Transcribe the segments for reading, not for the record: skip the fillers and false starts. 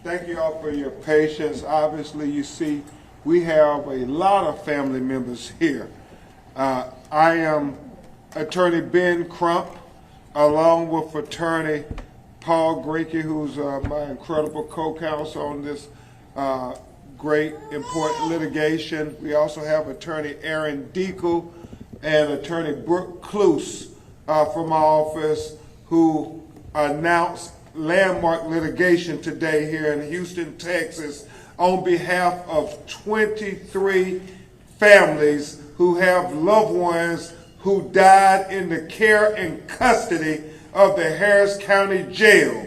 Thank you all for your patience. Obviously, you see, we have a lot of family members here. I am Attorney Ben Crump, along with Attorney Paul Grinke, who's my incredible co-counsel on this great, important litigation. We also have Attorney Aaron Deacle and Attorney Brooke Cluse from my office, who announced landmark litigation today here in Houston, Texas, on behalf of 23 families who have loved ones who died in the care and custody of the Harris County Jail.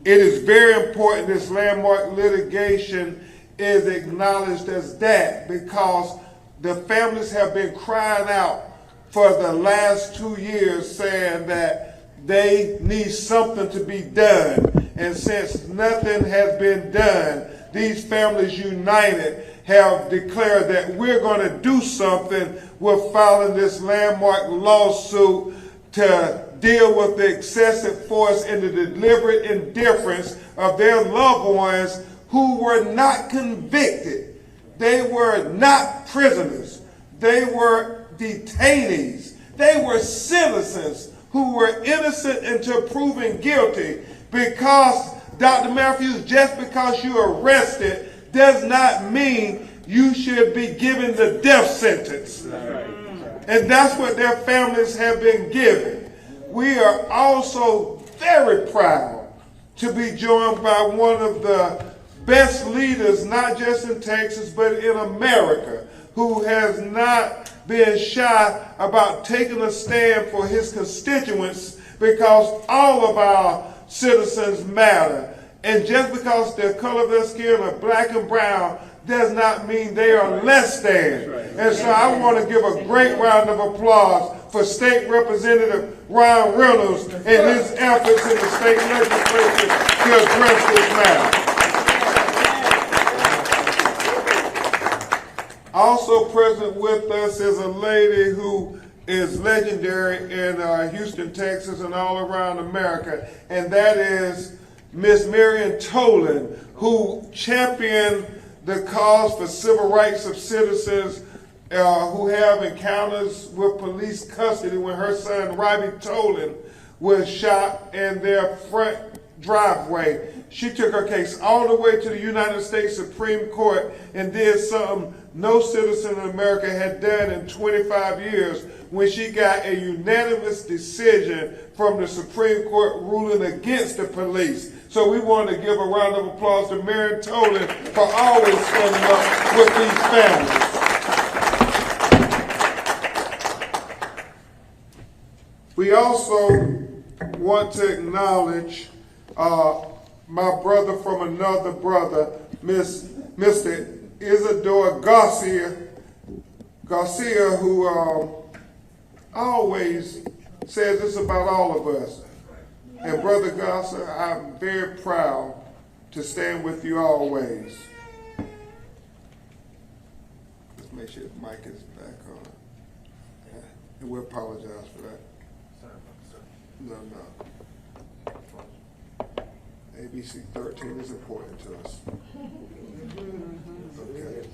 It is very important this landmark litigation is acknowledged as that, because the families have been crying out for the last 2 years, saying that they need something to be done. And since nothing has been done, these families united have declared that we're going to do something with filing this landmark lawsuit to deal with the excessive force and the deliberate indifference of their loved ones who were not convicted. They were not prisoners. They were detainees. They were citizens who were innocent until proven guilty. Because, Dr. Matthews, just because you're arrested does not mean you should be given the death sentence. And that's what their families have been given. We are also very proud to be joined by one of the best leaders, not just in Texas, but in America, who has not been shy about taking a stand for his constituents, because all of our citizens matter. And just because the color of their skin are black and brown does not mean they are less than. And so I want to give a great round of applause for State Representative Ryan Reynolds and his efforts in the state legislature to address this matter. Also present with us is a lady who is legendary in Houston, Texas, and all around America, and that is Miss Marion Tolan, who championed the cause for civil rights of citizens who have encounters with police custody when her son, Robbie Tolan, was shot in their front driveway. She took her case all the way to the United States Supreme Court and did something no citizen in America had done in 25 years, when she got a unanimous decision from the Supreme Court ruling against the police. So we want to give a round of applause to Marion Tolan for always standing up with these families. We also want to acknowledge my brother from another brother, Mr. Isidore Garcia, who always says this about all of us. And Brother Garcia, I'm very proud to stand with you always. Let's make sure the mic is back on. And we apologize for that. No. ABC 13 is important to us. Okay.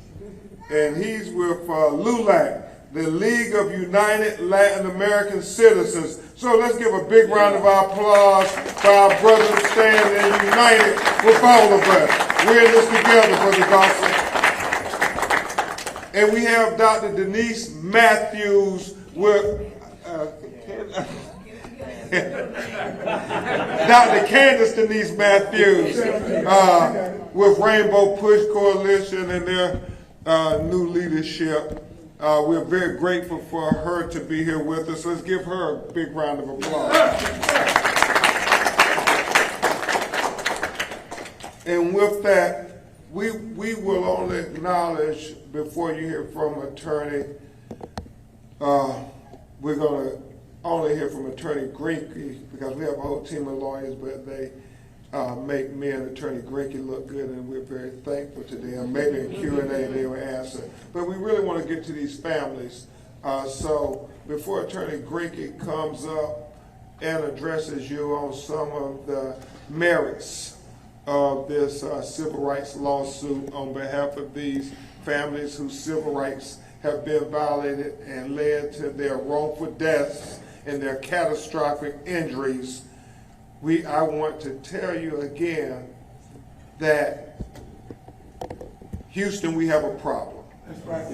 And he's with LULAC, the League of United Latin American Citizens. So let's give a big round of applause for our brothers standing united with all of us. We're in this together, Brother Gossett. And we have Dr. Denise Matthews with Dr. Candace Denise Matthews with Rainbow Push Coalition and their new leadership. We're very grateful for her to be here with us. Let's give her a big round of applause. And with that, we will only acknowledge, before you hear from attorney, we're going to only hear from Attorney Grinke, because we have a whole team of lawyers, but they make me and Attorney Grinke look good, and we're very thankful to them. Maybe in Q&A they will answer. But we really want to get to these families. So before Attorney Grinke comes up and addresses you on some of the merits of this civil rights lawsuit on behalf of these families whose civil rights have been violated and led to their wrongful deaths and their catastrophic injuries. I want to tell you again that Houston, we have a problem. That's right.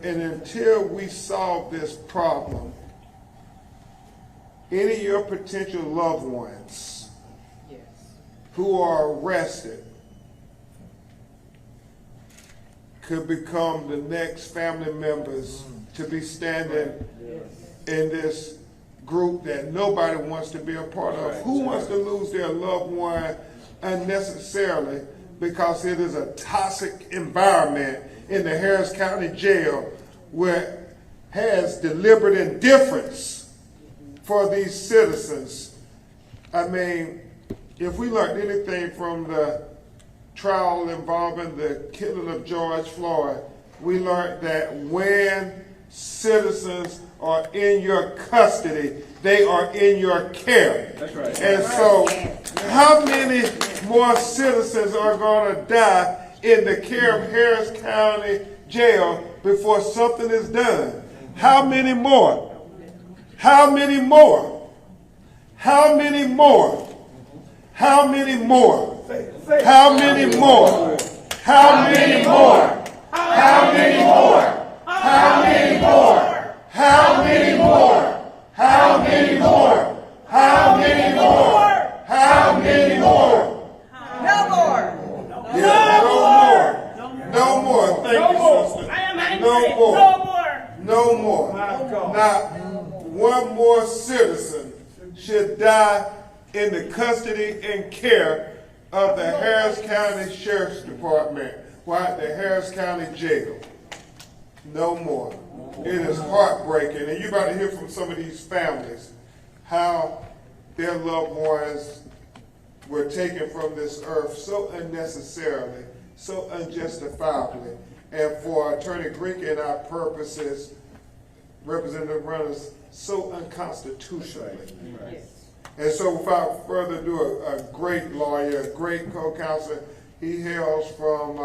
And until we solve this problem, any of your potential loved ones who are arrested could become the next family members to be standing in this group that nobody wants to be a part of. Who wants to lose their loved one unnecessarily because it is a toxic environment in the Harris County Jail where has deliberate indifference for these citizens? I mean, if we learned anything from the trial involving the killing of George Floyd, we learned that when citizens are in your custody, they are in your care. That's right. And so, how many more citizens are going to die in the care of Harris County Jail before something is done? How many more? How many more? How many more? How many more? How many more? How many more? How many more? How many more? How many more? How many more? How many more? How many more? No more. Yeah, no more. No more. Thank you, sister. No more. No more. Not one more citizen should die in the custody and care of the Harris County Sheriff's Department while at the Harris County Jail. No more. It is heartbreaking. And you're about to hear from some of these families how their loved ones were taken from this earth so unnecessarily, so unjustifiably. And for Attorney Grink and our purposes, Representative Runners, so unconstitutionally. Yes. And so without further ado, a great lawyer, a great co-counsel. He hails from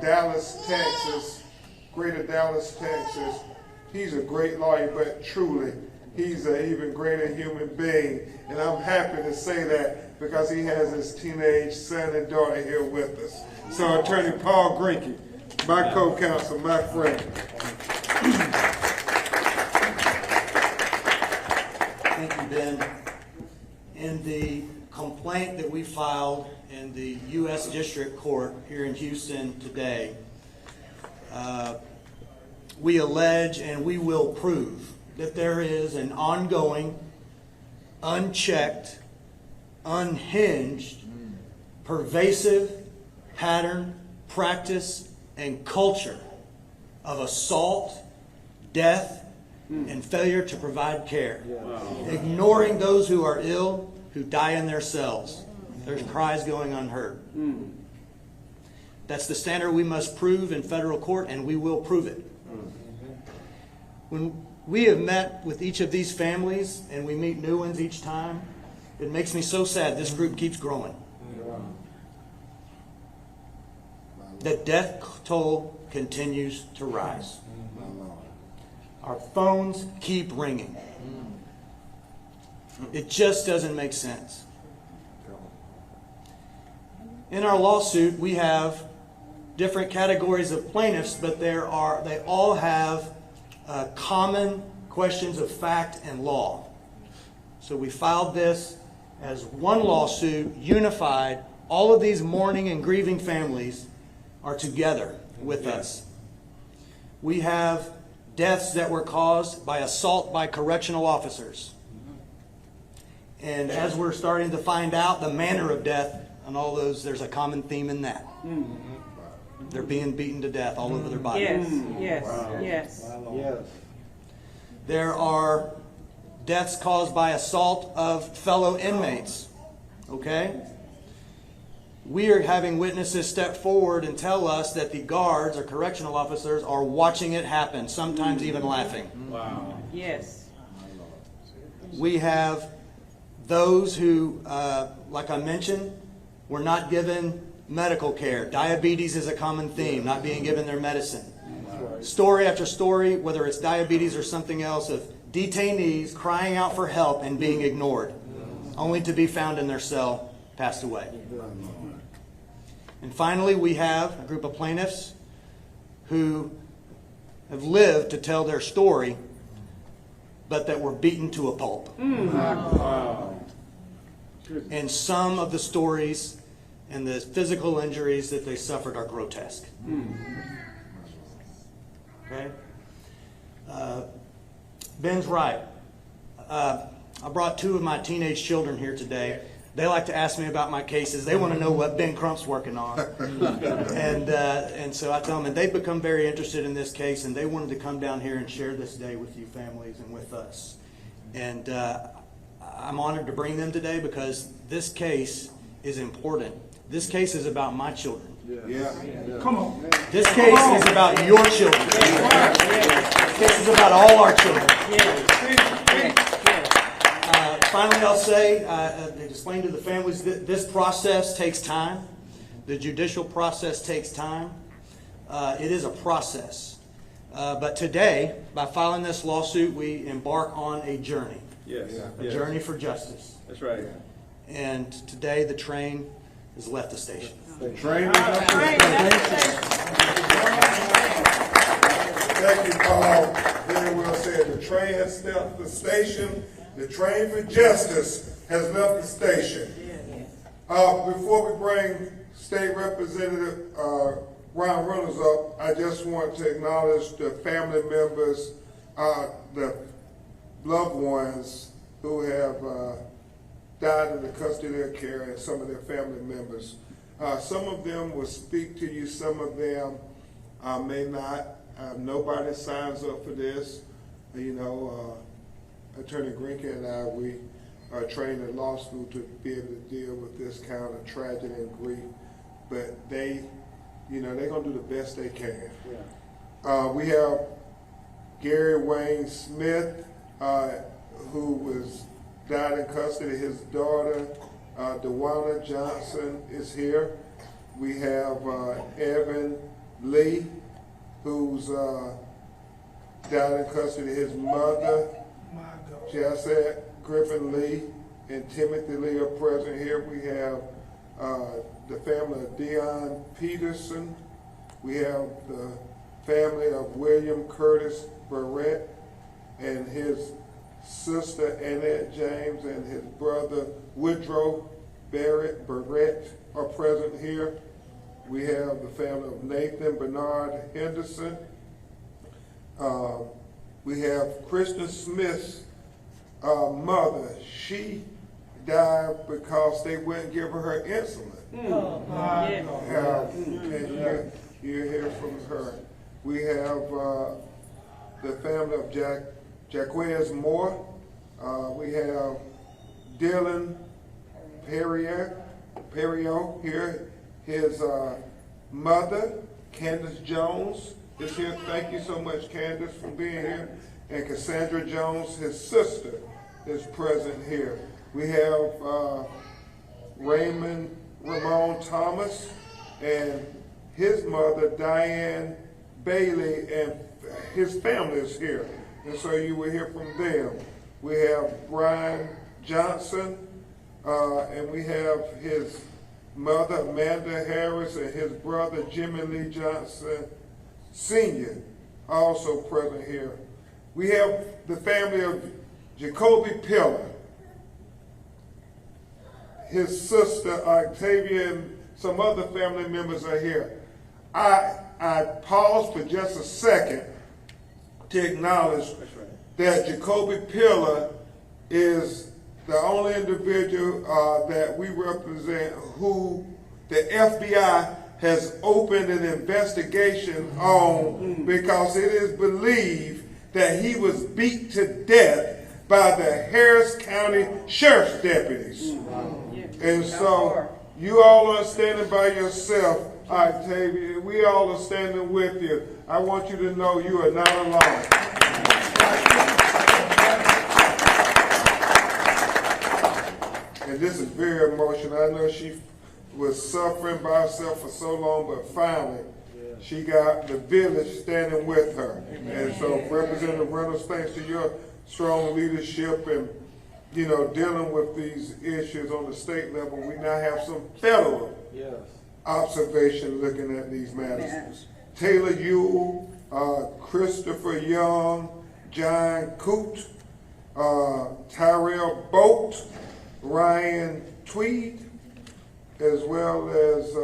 Dallas, Texas, greater Dallas, Texas. He's a great lawyer, but truly, he's an even greater human being. And I'm happy to say that because he has his teenage son and daughter here with us. So Attorney Paul Grinke, my co-counsel, my friend. Thank you, Ben. In the complaint that we filed in the U.S. District Court here in Houston today, we allege and we will prove that there is an ongoing, unchecked, unhinged, pervasive pattern, practice, and culture of assault, death, and failure to provide care. Ignoring those who are ill, who die in their cells. There's cries going unheard. That's the standard we must prove in federal court, and we will prove it. When we have met with each of these families, and we meet new ones each time, it makes me so sad this group keeps growing. The death toll continues to rise. Our phones keep ringing. It just doesn't make sense. In our lawsuit, we have different categories of plaintiffs, but they all have common questions of fact and law. So we filed this as one lawsuit, unified. All of these mourning and grieving families are together with us. We have deaths that were caused by assault by correctional officers. And as we're starting to find out the manner of death and all those, there's a common theme in that. They're being beaten to death all over their body. Yes. There are deaths caused by assault of fellow inmates. Okay? We are having witnesses step forward and tell us that the guards or correctional officers are watching it happen, sometimes even laughing. Yes. We have those who, like I mentioned, were not given medical care. Diabetes is a common theme, not being given their medicine. Story after story, whether it's diabetes or something else, of detainees crying out for help and being ignored, only to be found in their cell, passed away. And finally, we have a group of plaintiffs who have lived to tell their story, but that were beaten to a pulp. And some of the stories and the physical injuries that they suffered are grotesque. Okay? Ben's right. I brought 2 of my teenage children here today. They like to ask me about my cases. They want to know what Ben Crump's working on. And so I tell them, and they've become very interested in this case, and they wanted to come down here and share this day with you families and with us. And I'm honored to bring them today because this case is important. This case is about my children. Yeah. Come on. This case is about your children. This case is about all our children. Finally, I'll say, to explain to the families that this process takes time. The judicial process takes time. It is a process. But today, by filing this lawsuit, we embark on a journey. Yes. A journey for justice. That's right. And today, the train has left the station. The train is up to the station. Thank you, Paul. Very well said. The train has left the station. The train for justice has left the station. Before we bring State Representative Ron Reynolds up, I just want to acknowledge the family members, the loved ones who have died in the custodial care, and some of their family members. Some of them will speak to you, some of them may not. Nobody signs up for this. You know, Attorney Greenke and I, we are trained in law school to be able to deal with this kind of tragedy and grief. But they, you know, they're going to do the best they can. Yeah. We have Gary Wayne Smith, who died in custody. His daughter, DeWanna Johnson, is here. We have Evan Lee, who's died in custody. His mother, Jessette Griffin Lee, and Timothy Lee are present here. We have the family of Dion Peterson. We have the family of William Curtis Barrett and his sister Annette James and his brother Woodrow Barrett are present here. We have the family of Nathan Bernard Henderson. We have Kristen Smith's mother. She died because they wouldn't give her insulin. And you hear from her. We have the family of Jaquez Moore. We have Dylan Perriot here. His mother, Candace Jones, is here. Thank you so much, Candace, for being here. And Cassandra Jones, his sister, is present here. We have Ramon Thomas and his mother, Diane Bailey, and his family is here. And so you will hear from them. We have Brian Johnson, and we have his mother, Amanda Harris, and his brother, Jimmy Lee Johnson, Sr., also present here. We have the family of Jacoby Pillar. His sister, Octavia, and some other family members are here. I pause for just a second to acknowledge that Jacoby Pillar is the only individual that we represent who the FBI has opened an investigation on because it is believed that he was beat to death by the Harris County Sheriff's deputies. And so you all are standing by yourself, Octavia. We all are standing with you. I want you to know you are not alone. and this is very emotional. I know she was suffering by herself for so long, but finally she got the village standing with her. And so, Representative Reynolds, thanks to your strong leadership and dealing with these issues on the state level, we now have some federal observation looking at these matters. Taylor Ewell, Christopher Young, John Coote, Tyrell Boat, Ryan Tweed, as well as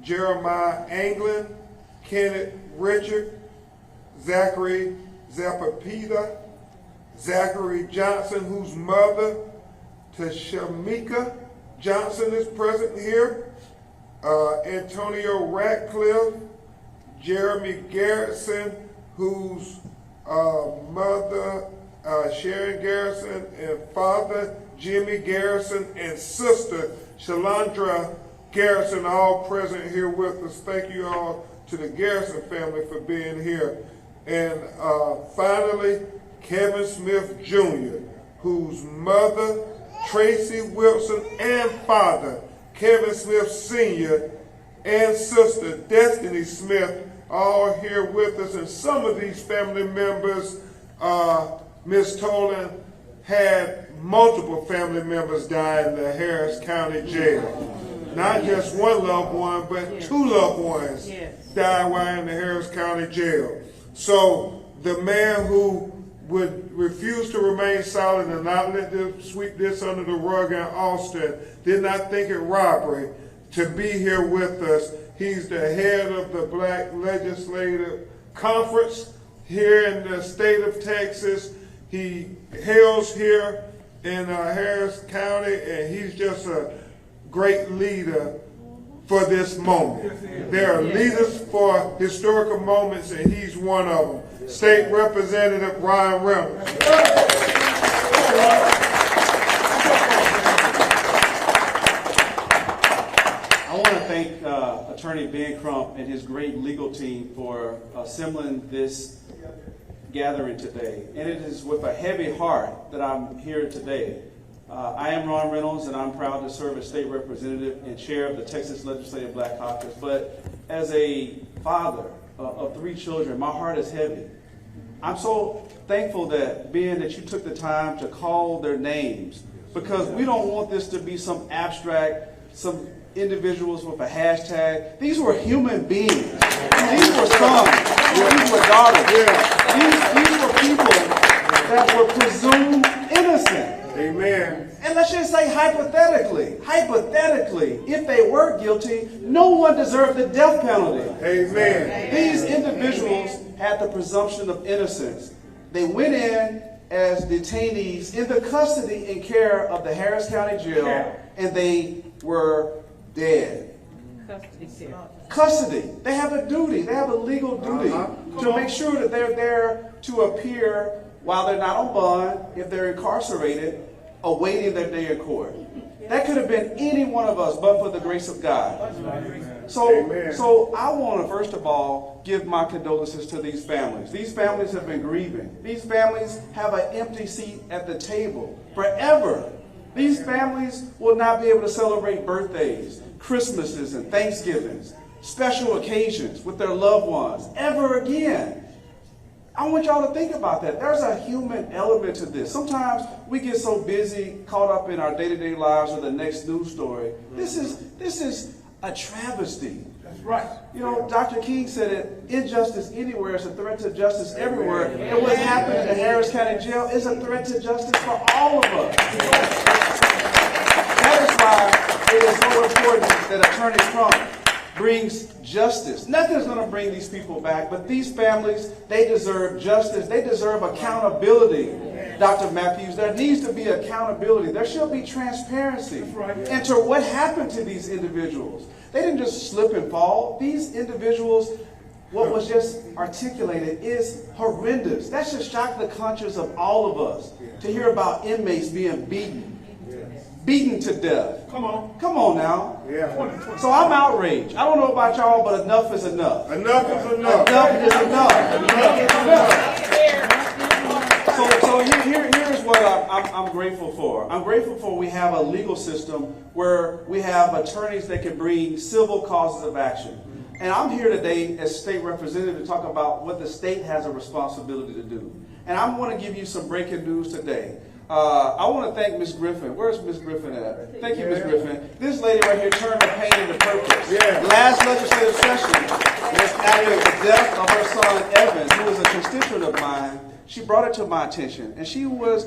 Jeremiah Anglin, Kenneth Richard, Zachary Zapapita, Zachary Johnson, whose mother, Tashamika Johnson, is present here, Antonio Ratcliffe, Jeremy Garrison, whose mother, Sharon Garrison, and father, Jimmy Garrison, and sister, Shalandra Garrison, all present here with us. Thank you all to the Garrison family for being here. And finally, Kevin Smith Jr., whose mother, Tracy Wilson, and father, Kevin Smith Sr., and sister, Destiny Smith, all here with us. And some of these family members, Ms. Tolan had multiple family members die in the Harris County Jail. Not just one loved one, but two loved ones died while in the Harris County Jail. So the man who would refuse to remain silent and not let them sweep this under the rug in Austin did not think it robbery to be here with us. He's the head of the Black Legislative Conference here in the state of Texas. He hails here in Harris County, and he's just a great leader for this moment. There are leaders for historical moments, and he's one of them. State Representative Ryan Reynolds. I want to thank Attorney Ben Crump and his great legal team for assembling this gathering today. And it is with a heavy heart that I'm here today. I am Ron Reynolds, and I'm proud to serve as state representative and chair of the Texas Legislative Black Caucus. But as a father of 3 children, my heart is heavy. I'm so thankful that, Ben, that you took the time to call their names, because we don't want this to be some abstract, some individuals with a hashtag. These were human beings. These were sons. These were daughters. These were people that were presumed innocent. Amen. And let's just say hypothetically, if they were guilty, no one deserved the death penalty. Amen. These individuals had the presumption of innocence. They went in as detainees in the custody and care of the Harris County Jail, and they were dead. Custody. They have a duty. They have a legal duty to make sure that they're there to appear while they're not on bond, if they're incarcerated, awaiting their day in court. That could have been any one of us, but for the grace of God. So I want to, first of all, give my condolences to these families. These families have been grieving. These families have an empty seat at the table forever. These families will not be able to celebrate birthdays, Christmases, and Thanksgivings, special occasions with their loved ones ever again. I want y'all to think about that. There's a human element to this. Sometimes we get so busy, caught up in our day-to-day lives or the next news story. This is a travesty. That's right. You know, Dr. King said it, injustice anywhere is a threat to justice everywhere. And what's happened in the Harris County Jail is a threat to justice for all of us. That is why it is so important that Attorney Crump brings justice. Nothing's going to bring these people back, but these families, they deserve justice. They deserve accountability. Dr. Matthews, there needs to be accountability. There should be transparency into what happened to these individuals. They didn't just slip and fall. These individuals, what was just articulated is horrendous. That should shock the conscience of all of us to hear about inmates being beaten to death. Come on now. Yeah. So I'm outraged. I don't know about y'all, but enough is enough. Enough is enough. Enough is enough. Enough is enough. So here's what I'm grateful for. I'm grateful for we have a legal system where we have attorneys that can bring civil causes of action. And I'm here today as state representative to talk about what the state has a responsibility to do. And I want to give you some breaking news today. I want to thank Ms. Griffin. Where's Ms. Griffin at? Thank you, Ms. Griffin. This lady right here turned her pain into purpose. Yeah. Last legislative session was after the death of her son, Evan, who was a constituent of mine. She brought it to my attention, and she was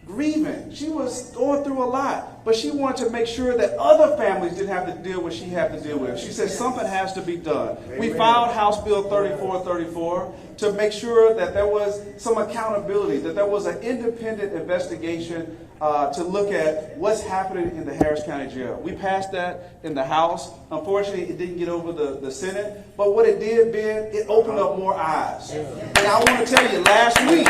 grieving. She was going through a lot, but she wanted to make sure that other families didn't have to deal with what she had to deal with. She said something has to be done. We filed House Bill 3434 to make sure that there was some accountability, that there was an independent investigation to look at what's happening in the Harris County Jail. We passed that in the House. Unfortunately, it didn't get over the Senate, but what it did, Ben, it opened up more eyes. And I want to tell you, last week,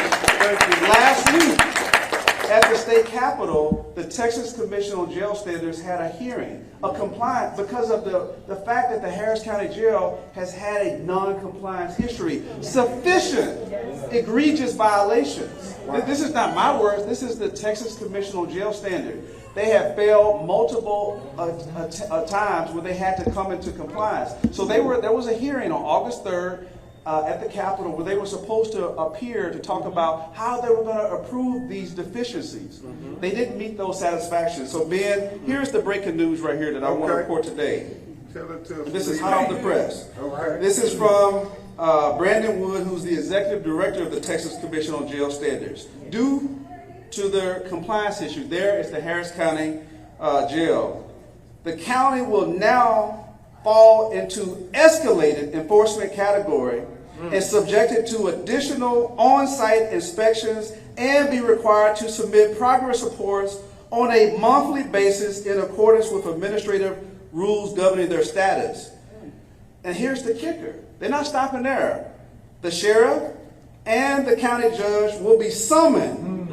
at the state capitol, the Texas Commission on Jail Standards had a hearing, a compliance, because of the fact that the Harris County Jail has had a non-compliance history, sufficient egregious violations. This is not my words, this is the Texas Commission on Jail Standards. They have failed multiple times where they had to come into compliance. So there was a hearing on August 3rd, at the Capitol where they were supposed to appear to talk about how they were going to approve these deficiencies. They didn't meet those satisfactions. So Ben, here's the breaking news right here that I want to report today. Tell it to us. This is hot off the press. Okay. This is from Brandon Wood, who's the executive director of the Texas Commission on Jail Standards. Due to their compliance issue, there is the Harris County Jail. The county will now fall into escalated enforcement category and subjected to additional on-site inspections and be required to submit progress reports on a monthly basis in accordance with administrative rules governing their status. And here's the kicker. They're not stopping there. The sheriff and the county judge will be summoned.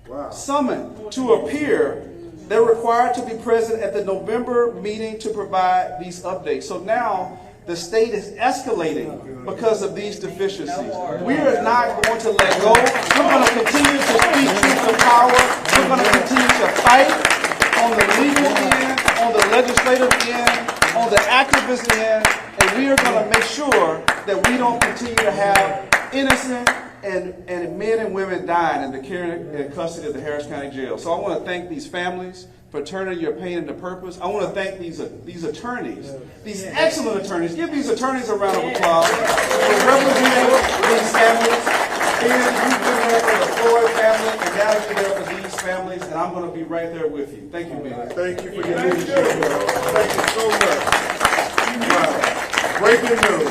Wow. Summoned to appear. They're required to be present at the November meeting to provide these updates. So now the state is escalating because of these deficiencies. We are not going to let go. We're going to continue to speak truth to power. We're going to continue to fight on the legal end, on the legislative end, on the activist end, and we are going to make sure that we don't continue to have innocent and men and women dying in the care and custody of the Harris County Jail. So I want to thank these families for turning your pain into purpose. I want to thank these attorneys, these excellent attorneys. Give these attorneys a round of applause for representing these families. You've been there for the Floyd family, and now you're there for these families, and I'm going to be right there with you. Thank you, Ben. Thank you for your leadership. Thank you so much. Wow. Breaking news.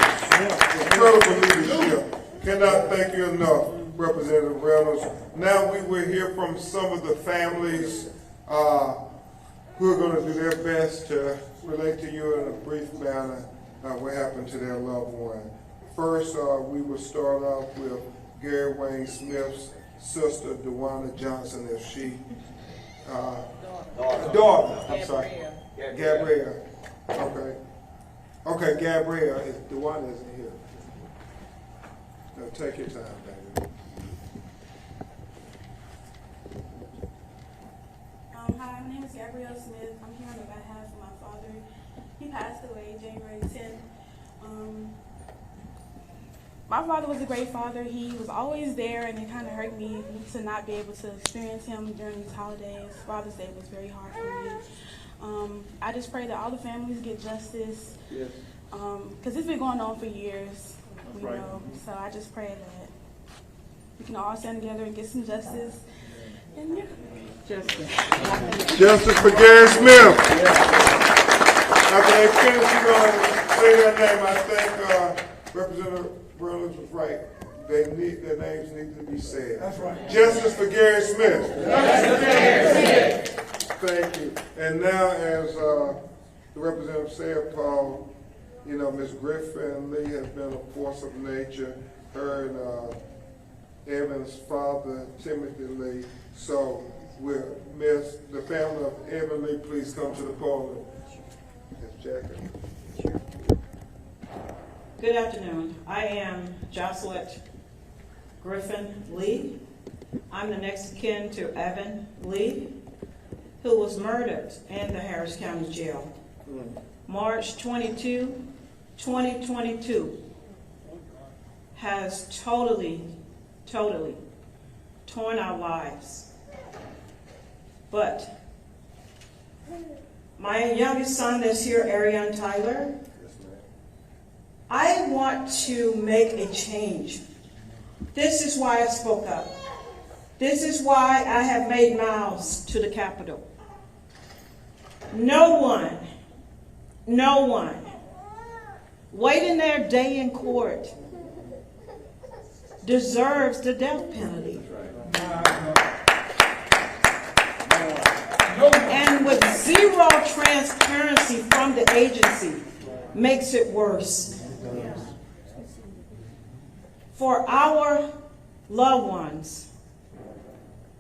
Incredible leadership. Cannot thank you enough, Representative Reynolds. Now we will hear from some of the families who are going to do their best to relate to you in a brief manner what happened to their loved one. First, we will start off with Gary Wayne Smith's sister, DeWanda Johnson, if she, daughter, I'm sorry, Gabrielle. Okay, Gabrielle, DeWanda isn't here. No, take your time, baby. Hi, my name is Gabrielle Smith. I'm here on behalf of my father. He passed away January 10th. My father was a great father. He was always there, and it kind of hurt me to not be able to experience him during these holidays. Father's Day was very hard for me. I just pray that all the families get justice. Yes. Because it's been going on for years. You know, so I just pray that we can all stand together and get some justice. And yeah. Justice for Gary Smith. After they finish, you're going to say their name. I think Representative Reynolds was right. Their names need to be said. That's right. Justice for Gary Smith. Justice for Gary Smith. Thank you. And now, as the representative said, Paul, you know, Ms. Griffin Lee has been a force of nature. Her and Evan's father, Timothy Lee. So, we'll miss the family of Evan Lee. Please come to the podium. Ms. Jackie. Good afternoon. I am Jocelyn Griffin Lee, I'm the next of kin to Evan Lee, who was murdered in the Harris County Jail. March 22, 2022 has totally torn our lives. But my youngest son that's here, Ariane Tyler, I want to make a change. This is why I spoke up. This is why I have made miles to the Capitol. No one waiting their day in court deserves the death penalty. And with zero transparency from the agency makes it worse. For our loved ones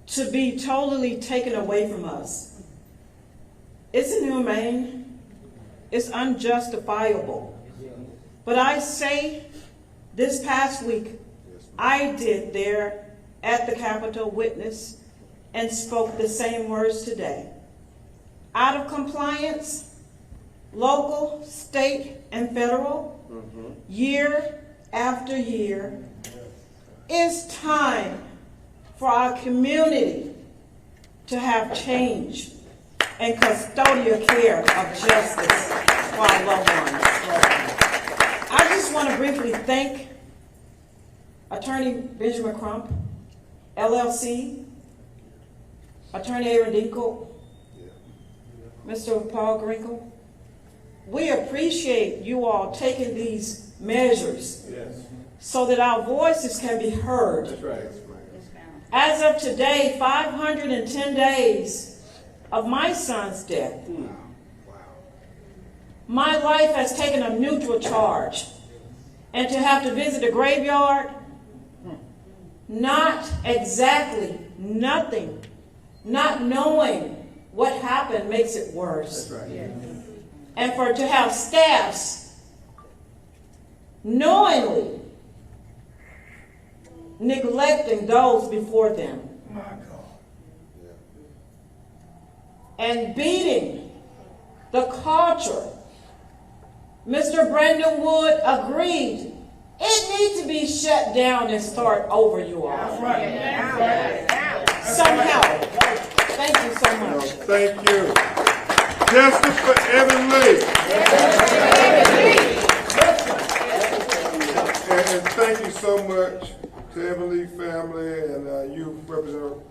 to be totally taken away from us, it's inhumane, it's unjustifiable. But I say this past week, I did there at the Capitol witness and spoke the same words today. Out of compliance, local, state, and federal, year after year, it's time for our community to have change and custodial care of justice for our loved ones. I just want to briefly thank Attorney Benjamin Crump, LLC, Attorney Aaron Dinkel, Mr. Paul Grinkle. We appreciate you all taking these measures so that our voices can be heard. That's right. As of today, 510 days of my son's death. My life has taken a neutral charge. And to have to visit a graveyard, not knowing what happened makes it worse. That's right. And to have staffs knowingly neglecting those before them. And beating the culture. Mr. Brandon Wood agreed. It needs to be shut down and start over, you all. Somehow. Thank you so much. Thank you. Justice for Evan Lee. And thank you so much to Evan Lee family and you, Representative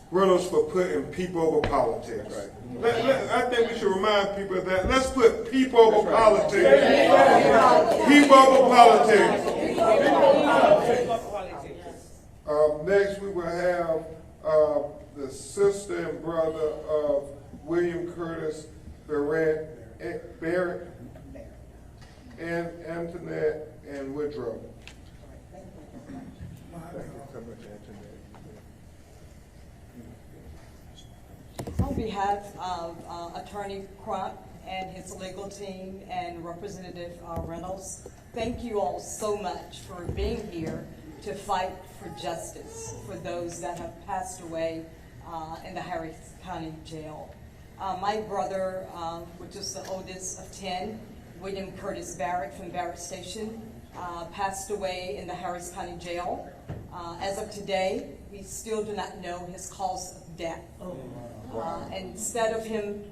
Reynolds, for putting people over politics. I think we should remind people of that. Let's put people over politics. People over politics. Next, we will have the sister and brother of William Curtis Barrett and Antoinette and Woodrow. On behalf of Attorney Crump and his legal team and Representative Reynolds, thank you all so much for being here to fight for justice for those that have passed away in the Harris County Jail. My brother, which is the oldest of 10, William Curtis Barrett from Barrett Station, passed away in the Harris County Jail. As of today, we still do not know his cause of death. Instead of him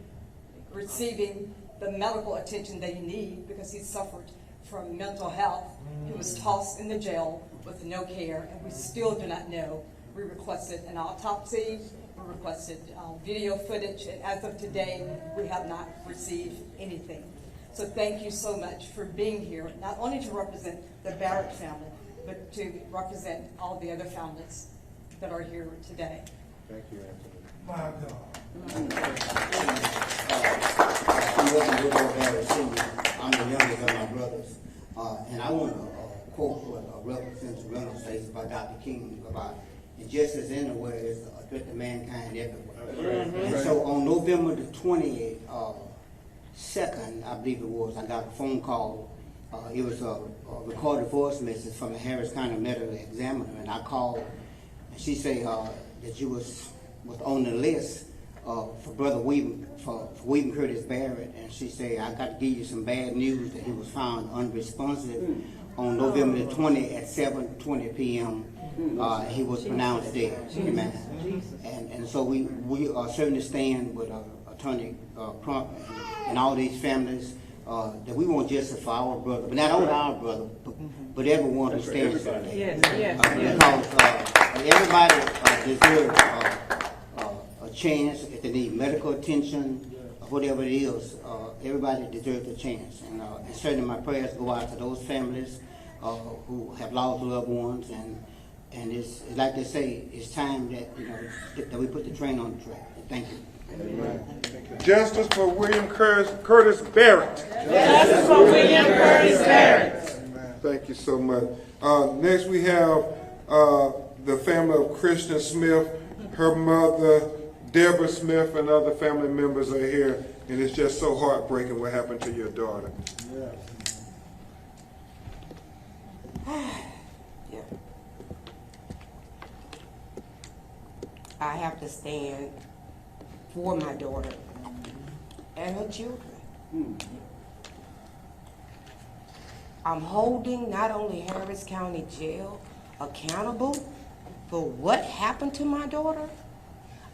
receiving the medical attention that he needs because he suffered from mental health, he was tossed in the jail with no care, and we still do not know. We requested an autopsy, we requested video footage, and as of today, we have not received anything. So thank you so much for being here, not only to represent the Barrett family, but to represent all the other families that are here today. Thank you, Anthony. My God. I'm the youngest of my brothers. And I want to quote what Representative Reynolds says about Dr. King about injustice anywhere is a threat to mankind everywhere. And so on November the 22nd, I believe it was, I got a phone call. It was a recorded voice message from the Harris County Medical Examiner, and I called She say that you was on the list for Brother Weeden, for Weeden Curtis Barrett, and she say, I got to give you some bad news that he was found unresponsive on November the 20th at 7:20 p.m. He was pronounced dead. Amen. And so we certainly stand with Attorney Crump and all these families that we want justice for our brother, but not only our brother, but everyone who stands there. Because everybody deserves a chance if they need medical attention or whatever it is. Everybody deserves a chance, and certainly my prayers go out to those families who have lost loved ones, and it's like they say, it's time that that we put the train on the track. Thank you. Amen. Justice for William Curtis Barrett. Justice for William Curtis Barrett. Amen. Thank you so much. Next we have the family of Kristen Smith. Her mother, Deborah Smith, and other family members are here, and it's just so heartbreaking what happened to your daughter. Yeah. I have to stand for my daughter and her children. I'm holding not only Harris County Jail accountable for what happened to my daughter,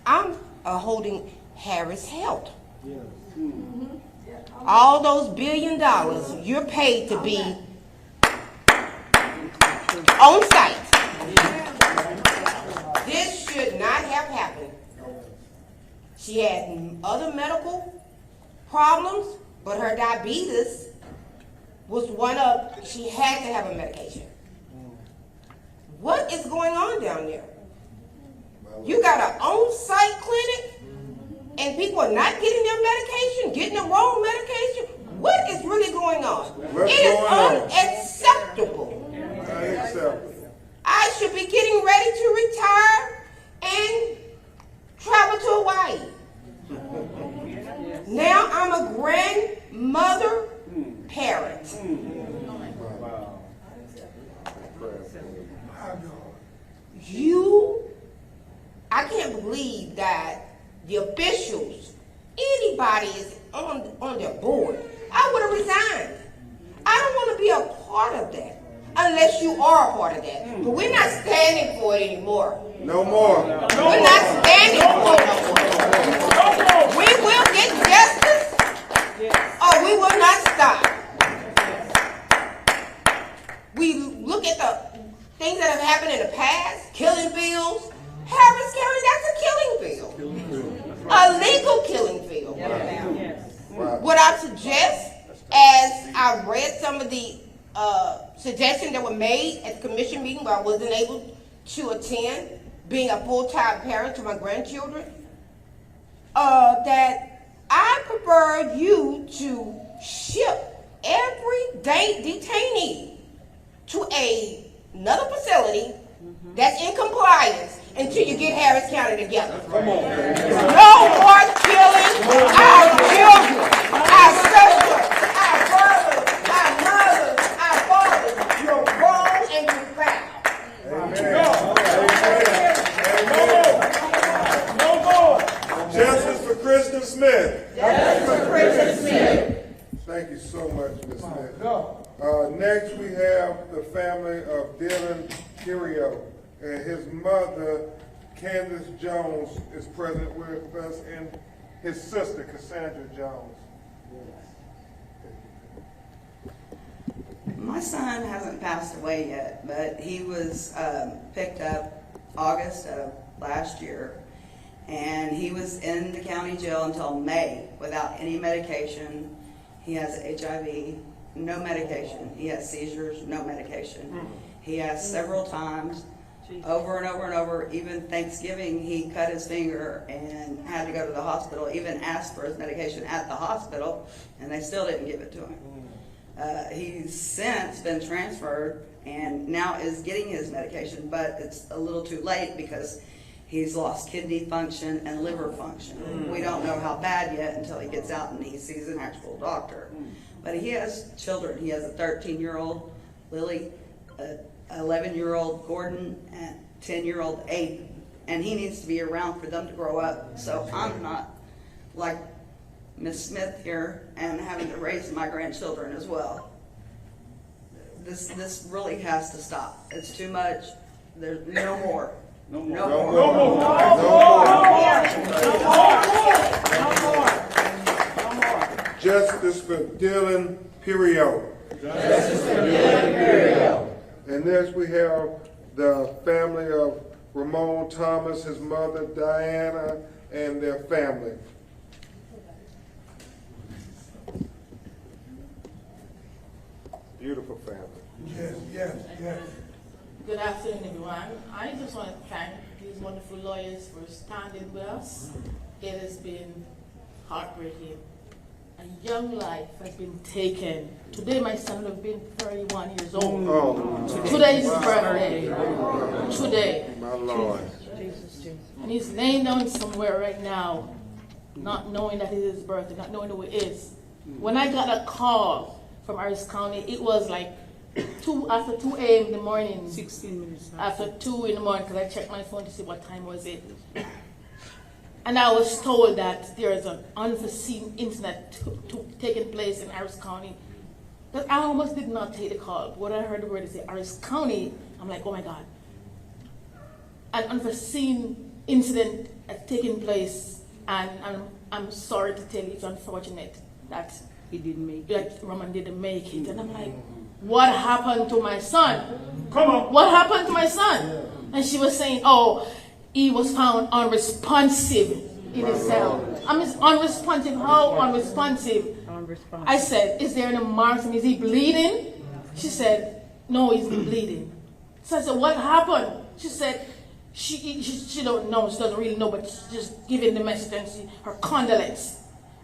I'm holding Harris Health. All those $1 billion you're paid to be on site. This should not have happened. She had other medical problems, but her diabetes was one of, she had to have a medication. What is going on down there? You got an on-site clinic and people are not getting their medication, getting the wrong medication? What is really going on? It is unacceptable. Unacceptable. I should be getting ready to retire and travel to Hawaii. Now I'm a grandmother, parent. I can't believe that the officials, anybody is on their board. I would have resigned. I don't want to be a part of that unless you are a part of that. But we're not standing for it anymore. No more. We're not standing for it no more. We will get justice or we will not stop. We look at the things that have happened in the past, killing fields. Harris County, that's a killing field. A legal killing field. What I suggest, as I read some of the suggestions that were made at the commission meeting where I wasn't able to attend, being a full-time parent to my grandchildren, that I prefer you to ship every detainee to another facility that's in compliance until you get Harris County together. Come on. No more killing our children, our sisters, our brothers, our mothers, our fathers. You're wrong and you're foul. No more. Justice for Kristen Smith. Justice for Kristen Smith. Thank you so much, Ms. Smith. Next, we have the family of Dylan Curio, and his mother, Candace Jones, is present with us, and his sister, Cassandra Jones. My son hasn't passed away yet, but he was picked up August of last year, and he was in the county jail until May without any medication. He has HIV, no medication. He has seizures, no medication. He has several times, over and over and over. Even Thanksgiving, he cut his finger and had to go to the hospital, even asked for his medication at the hospital, and they still didn't give it to him. He's since been transferred and now is getting his medication, but it's a little too late because he's lost kidney function and liver function. We don't know how bad yet until he gets out and he sees an actual doctor. But he has children. He has a 13-year-old, Lily, a 11-year-old, Gordon, and 10-year-old Aiden, and he needs to be around for them to grow up. So I'm not like Miss Smith here and having to raise my grandchildren as well. This really has to stop. It's too much. There's no more. No more. Justice for Dylan Period. And next we have the family of Ramon Thomas, his mother Diana, and their family. Beautiful family. Yes. Good afternoon, everyone. I just want to thank these wonderful lawyers for standing with us. It has been heartbreaking. A young life has been taken. Today my son would have been 31 years old. Today is his birthday. Today. My Lord. And he's laying down somewhere right now, not knowing that it is his birthday, not knowing who it is. When I got a call from Harris County, it was like after 2 a.m. in the morning. 16 minutes. After 2 in the morning, because I checked my phone to see what time was it. And I was told that there is an unforeseen incident taking place in Harris County. But I almost did not take the call. When I heard the word say Harris County, I'm like, oh my God. An unforeseen incident has taken place, and I'm sorry to tell you, it's unfortunate that he didn't make it. That Roman didn't make it. And I'm like, what happened to my son? Come on. What happened to my son? And she was saying, oh, he was found unresponsive in his cell. I mean, unresponsive. How unresponsive? I said, is there any marks and is he bleeding? She said, no, he's been bleeding. So I said, what happened? She said, she don't know. She doesn't really know, but she's just giving the message and her condolence.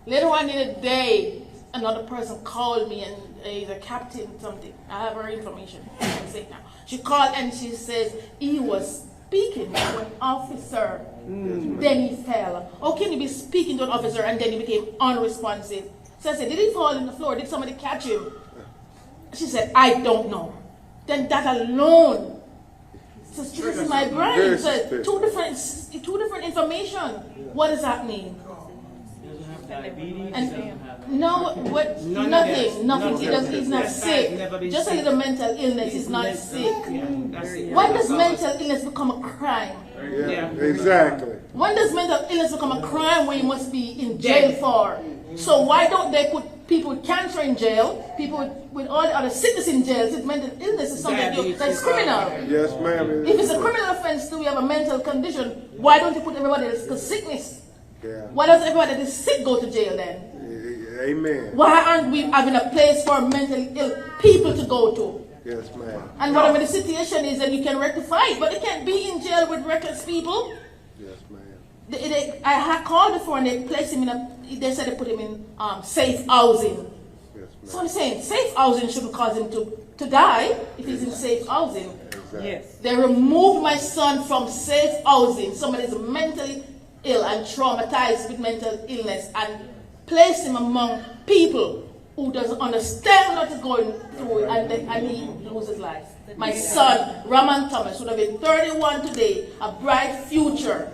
Later on in the day, another person called me, and he's a captain something. I have her information. I'm saying now. She called and she says he was speaking to an officer, then he fell. How can you be speaking to an officer and then he became unresponsive? So I said, did he fall on the floor? Did somebody catch him? She said, I don't know. Then that alone, so this is my brain. So two different information. What does that mean? And no, what? Nothing. He's not sick. Just a little mental illness. He's not sick. When does mental illness become a crime? Yeah, exactly. When does mental illness become a crime where you must be in jail for? So why don't they put people with cancer in jail, people with all the other sickness in jail? Since mental illness is something that's criminal. Yes, ma'am. If it's a criminal offense, do we have a mental condition? Why don't you put everybody that's sickness? Yeah. Why does everybody that is sick go to jail then? Amen. Why aren't we having a place for mentally ill people to go to? Yes, ma'am. And whatever the situation is, then you can rectify it. But they can't be in jail with reckless people. Yes, ma'am. I had called before and they placed him they said they put him in safe housing. Yes, ma'am. So I'm saying safe housing shouldn't cause him to die if he's in safe housing. Exactly. Yes. They removed my son from safe housing. Somebody is mentally ill and traumatized with mental illness and placed him among people who doesn't understand what is going through and he loses life. My son, Raman Thomas, would have been 31 today, a bright future,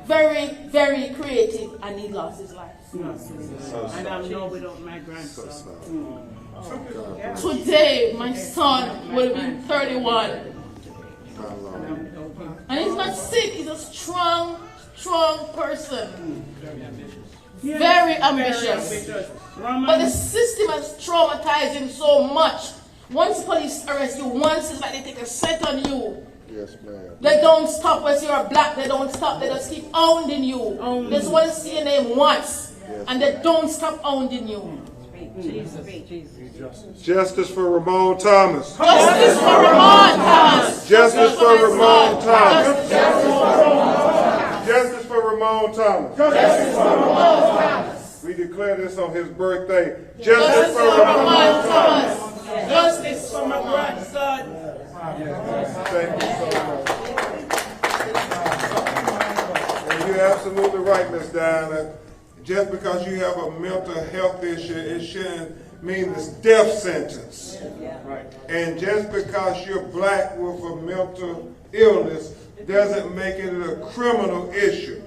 very, very creative, and he lost his life. And I'm no without my grandson. Today, my son will be 31. And he's not sick, he's a strong person. Very ambitious. But the system has traumatized him so much. Once police arrest you, once it's like they take a set on you. Yes, ma'am. They don't stop when you're black, they don't stop, they just keep hounding you. They just want to see your name once, and they don't stop hounding you. Justice for Ramon Thomas. Justice for Ramon Thomas. Justice for Ramon Thomas. Justice for Ramon Thomas. Justice for Ramon Thomas. We declare this on his birthday. Justice for Ramon Thomas. Justice for my grandson. Thank you so much. And you're absolutely right, Miss Diana. Just because you have a mental health issue, it shouldn't mean this death sentence. And just because you're black with a mental illness doesn't make it a criminal issue.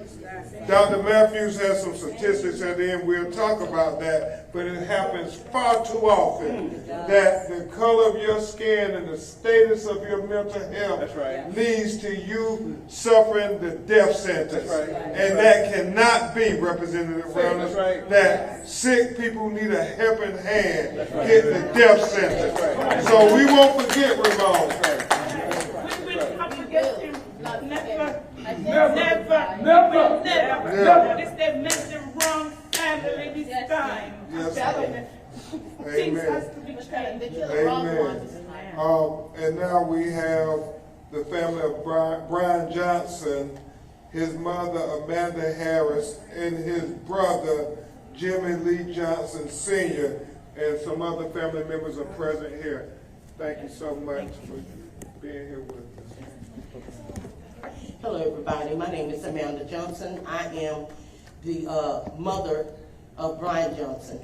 Dr. Matthews has some statistics at the end. We'll talk about that, but it happens far too often that the color of your skin and the status of your mental health leads to you suffering the death sentence. And that cannot be, Representative Reynolds, that sick people need a helping hand get the death sentence. So we won't forget Ramon. Never. It's that makes the wrong family this time. Yes. Things Amen. has to be changed. Amen. And now we have the family of Brian Johnson, his mother Amanda Harris, and his brother Jimmy Lee Johnson Sr., and some other family members are present here. Thank you so much for being here with us. Hello, everybody. My name is Amanda Johnson. I am the mother of Brian Johnson.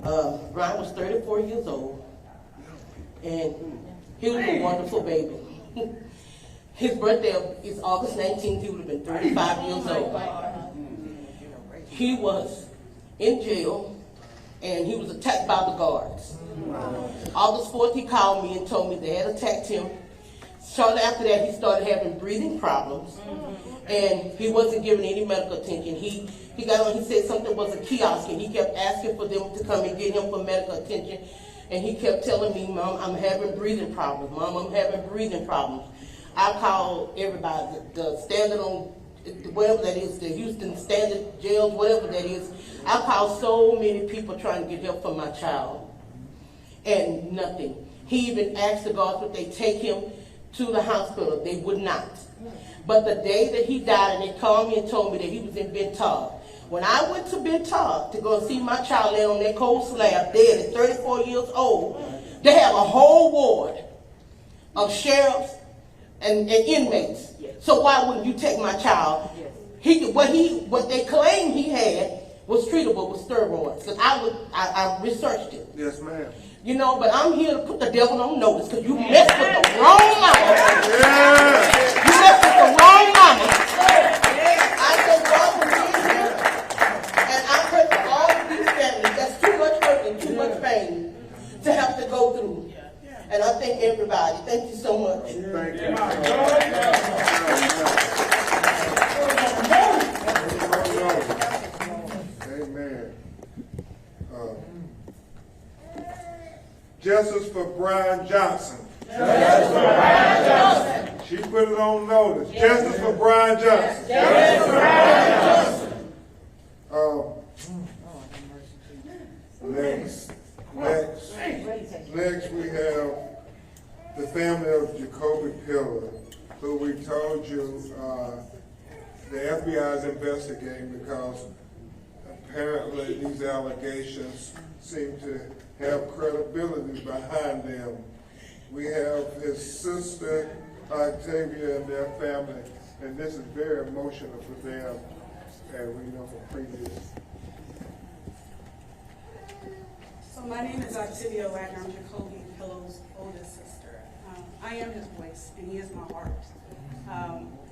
Brian was 34 years old, and he was a wonderful baby. His birthday is August 19th. He would have been 35 years old. He was in jail, and he was attacked by the guards. August 4th, he called me and told me they had attacked him. Shortly after that, he started having breathing problems, and he wasn't given any medical attention. He got on, he said something was a kiosk, and he kept asking for them to come and get him for medical attention. And he kept telling me, Mom, I'm having breathing problems. Mom, I'm having breathing problems. I called everybody, the standard on, whatever that is, the Houston Standard Jails, whatever that is. I called so many people trying to get help for my child, and nothing. He even asked the guards would they take him to the hospital. They would not. But the day that he died, and they called me and told me that he was in Bentar. When I went to Bentar to go see my child lay on that cold slab, dead at 34 years old, they have a whole ward of sheriffs and inmates. So why wouldn't you take my child? What they claimed he had was treatable with steroids. Because I researched it. Yes, ma'am. You know, but I'm here to put the devil on notice because you messed with the wrong mama. You messed with the wrong mama. I thank God for being here. And I pray for all of these families. That's too much hurt and too much pain to have to go through. And I thank everybody. Thank you so much. Thank you. Amen. Justice for Brian Johnson. Justice for Brian Johnson. She put it on notice. Justice for Brian Johnson. Justice for Brian Johnson. Next we have the family of Jacoby Pillar, who we told you the FBI is investigating because apparently these allegations seem to have credibility behind them. We have his sister Octavia and their family, and this is very emotional for them, and we know from previous. So my name is Octavia Wagner. I'm Jacoby Pillow's oldest sister. I am his voice, and he is my heart.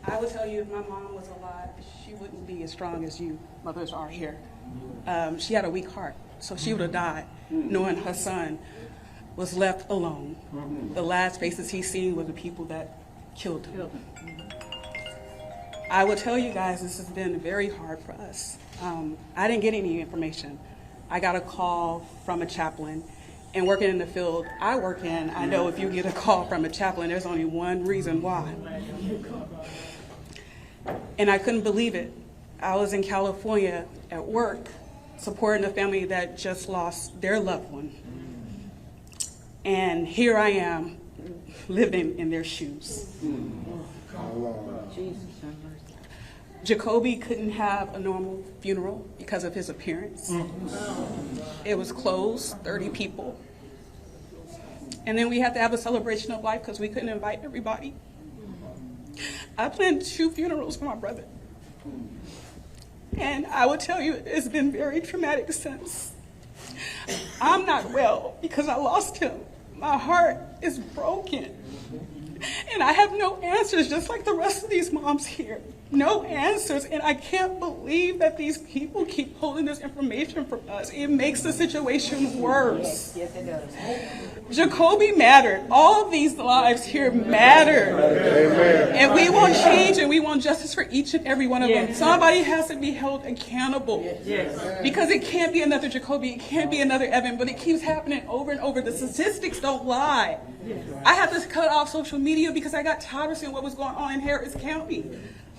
I would tell you if my mom was alive, she wouldn't be as strong as you mothers are here. She had a weak heart, so she would have died knowing her son was left alone. The last faces he's seen were the people that killed him. I will tell you guys, this has been very hard for us. I didn't get any information. I got a call from a chaplain, and working in the field I work in, I know if you get a call from a chaplain, there's only one reason why. And I couldn't believe it. I was in California at work, supporting a family that just lost their loved one. And here I am, living in their shoes. Jacoby couldn't have a normal funeral because of his appearance. It was closed, 30 people. And then we had to have a celebration of life because we couldn't invite everybody. I planned 2 funerals for my brother. And I will tell you, it's been very traumatic since. I'm not well because I lost him. My heart is broken. And I have no answers, just like the rest of these moms here. No answers, and I can't believe that these people keep holding this information from us. It makes the situation worse. Yes, it does. Jacoby mattered. All of these lives here mattered. Amen. And we want change and we want justice for each and every one of them. Somebody has to be held accountable. Because it can't be another Jacoby, it can't be another Evan, but it keeps happening over and over. The statistics don't lie. I had to cut off social media because I got tired of seeing what was going on in Harris County.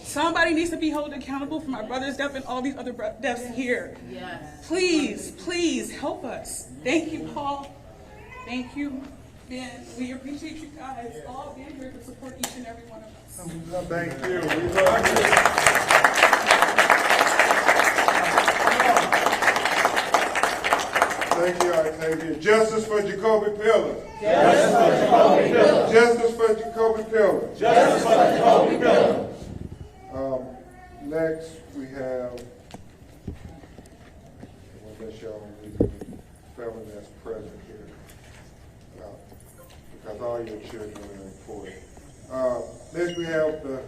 Somebody needs to be held accountable for my brother's death and all these other deaths here. Please, please help us. Thank you, Paul. Thank you, Ben. We appreciate you guys all being here to support each and every one of us. Thank you. We love you. Thank you, Octavia. Justice for Jacoby Pillar. Justice for Jacoby Pillar. Justice for Jacoby Pillar. Justice for Jacoby Pillar. Next, we have, unless y'all need the family that's present here, because all your children are important. Next, we have the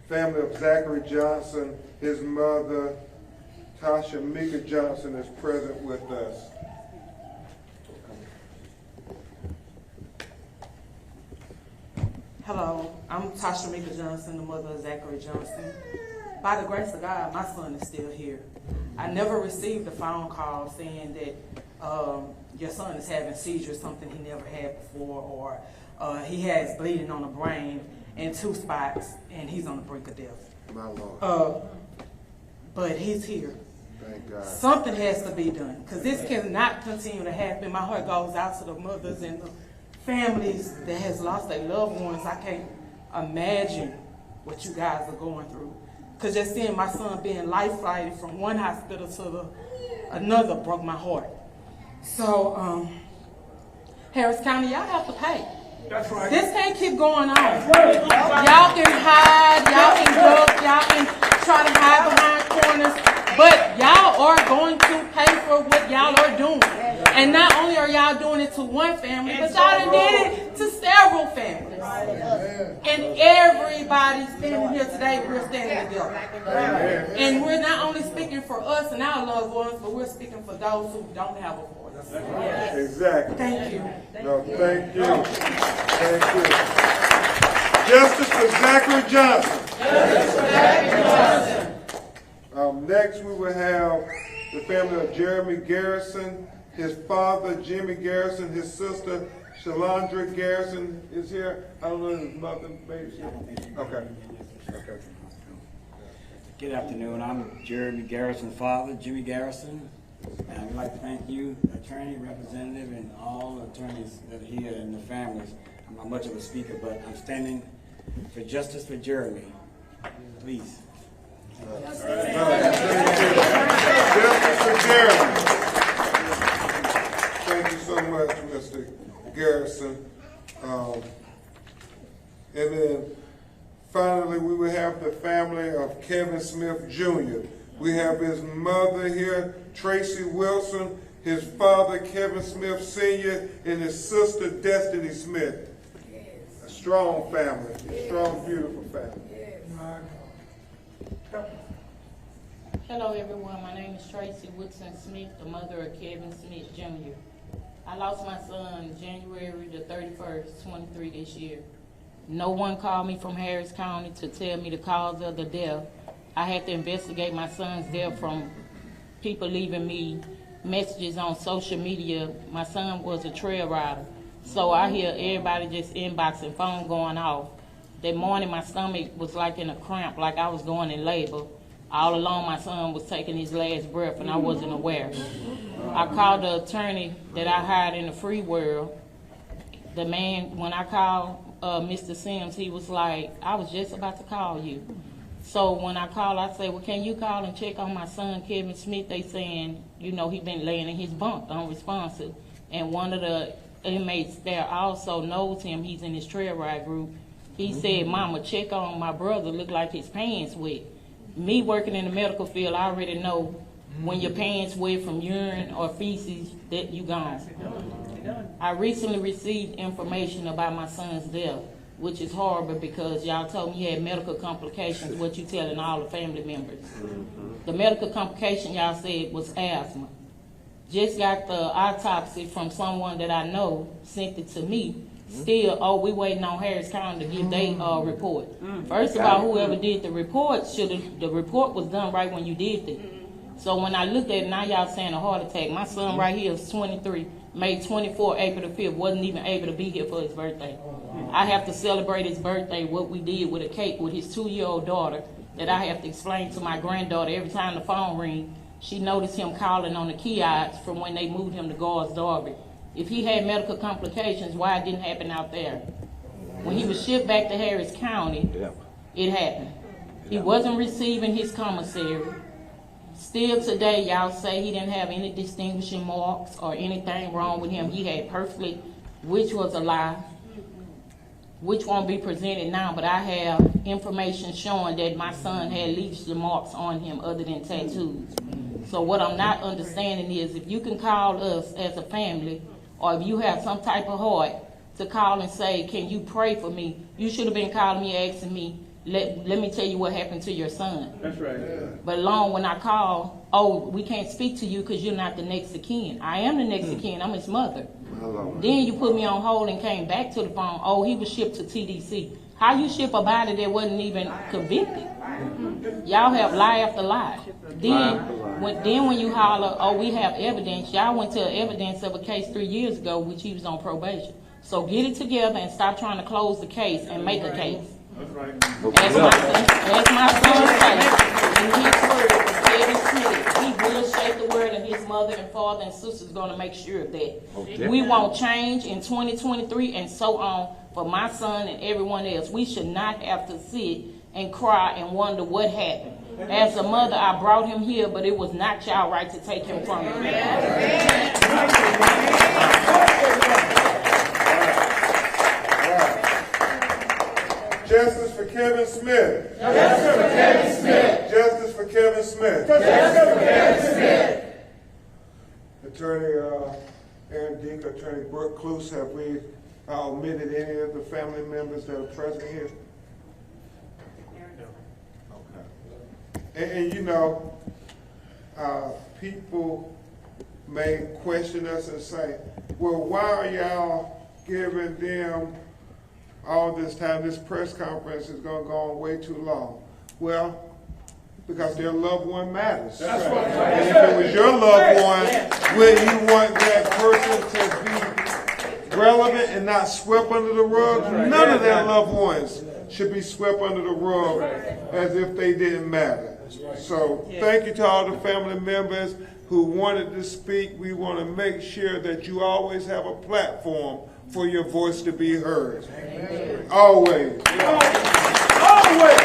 family of Zachary Johnson. His mother, Tasha Mika Johnson, is present with us. Hello, I'm Tasha Mika Johnson, the mother of Zachary Johnson. By the grace of God, my son is still here. I never received a phone call saying that your son is having seizures, something he never had before, or he has bleeding on the brain in 2 spots, and he's on the brink of death. My Lord. But he's here. Thank God. Something has to be done, because this cannot continue to happen. My heart goes out to the mothers and the families that has lost their loved ones. I can't imagine what you guys are going through. Because just seeing my son being life-flighted from one hospital to another broke my heart. So, Harris County, y'all have to pay. That's right. This can't keep going on. Y'all can hide, y'all can duck, y'all can try to hide behind corners, but y'all are going to pay for what y'all are doing. And not only are y'all doing it to one family, but y'all done did it to several families. And everybody standing here today, we're standing together. And we're not only speaking for us and our loved ones, but we're speaking for those who don't have a voice. Exactly. Thank you. No, thank you. Thank you. Justice for Zachary Johnson. Justice for Zachary Johnson. Next, we will have the family of Jeremy Garrison. His father, Jimmy Garrison, his sister, Shalandra Garrison is here. I don't know if his mother, maybe. Okay. Okay. Good afternoon. I'm Jeremy Garrison's father, Jimmy Garrison. And I'd like to thank you, attorney, representative, and all attorneys that are here and the families. I'm not much of a speaker, but I'm standing for justice for Jeremy. Please. Justice for Jeremy. Thank you so much, Mr. Garrison. And then finally, we will have the family of Kevin Smith Jr. We have his mother here, Tracy Wilson, his father, Kevin Smith Sr., and his sister, Destiny Smith. A strong family, a strong, beautiful family. Hello everyone, my name is Tracy Woodson Smith, the mother of Kevin Smith Jr. I lost my son January the 31st, 23 this year. No one called me from Harris County to tell me the cause of the death. I had to investigate my son's death from people leaving me messages on social media. My son was a trail rider. So I hear everybody just inboxing, phone going off. That morning my stomach was like in a cramp, like I was going in labor. All along my son was taking his last breath and I wasn't aware. I called the attorney that I hired in the free world. The man, when I called Mr. Sims, he was like, I was just about to call you. So when I called, I said, well, can you call and check on my son, Kevin Smith? They saying, you know, he been laying in his bunk, unresponsive. And one of the inmates there also knows him. He's in his trail ride group. He said, Mama, check on my brother, look like his pants wet. Me working in the medical field, I already know when your pants wet from urine or feces that you gone. I recently received information about my son's death. which is horrible because y'all told me he had medical complications, what you telling all the family members. The medical complication y'all said was asthma. Just got the autopsy from someone that I know, sent it to me. Still, we waiting on Harris County to give their report. First of all, whoever did the report, the report was done right when you did it. So when I looked at it, now y'all saying a heart attack. My son right here is 23, May 24, April the 5th, wasn't even able to be here for his birthday. I have to celebrate his birthday, what we did with a cake with his 2-year-old daughter, that I have to explain to my granddaughter every time the phone rings. She noticed him calling on the kiosks from when they moved him to Gard's Darby. If he had medical complications, why it didn't happen out there? When he was shipped back to Harris County, it happened. He wasn't receiving his commissary. Still today, y'all say he didn't have any distinguishing marks or anything wrong with him. He had perfectly, which was a lie, which won't be presented now, but I have information showing that my son had lesion marks on him other than tattoos. So what I'm not understanding is if you can call us as a family, or if you have some type of heart to call and say, can you pray for me? You should have been calling me, asking me, let me tell you what happened to your son. That's right. But long when I call, we can't speak to you because you're not the next of kin. I am the next of kin. I'm his mother. Then you put me on hold and came back to the phone. He was shipped to TDC. How you ship a body that wasn't even convicted? Y'all have lie after lie. Then when you holler, we have evidence, y'all went to evidence of a case 3 years ago, which he was on probation. So get it together and stop trying to close the case and make a case. That's right. As my son said, in his word, Kevin Smith, he will shape the word, and his mother and father and sisters going to make sure of that. Okay. We want change in 2023 and so on for my son and everyone else. We should not have to sit and cry and wonder what happened. As a mother, I brought him here, but it was not y'all right to take him from me. Justice for Kevin Smith. Justice for Kevin Smith. Justice for Kevin Smith. Justice for Kevin Smith. Attorney Aaron Dink, Attorney Brooke Cluse, have we omitted any of the family members that are present here? Okay. And you know, people may question us and say, well, why are y'all giving them all this time? This press conference is going to go on way too long. Well, because their loved one matters. That's right. And if it was your loved one, would you want that person to be relevant and not swept under the rug? None of their loved ones should be swept under the rug as if they didn't matter. So thank you to all the family members who wanted to speak. We want to make sure that you always have a platform for your voice to be heard. Amen. Always. Always.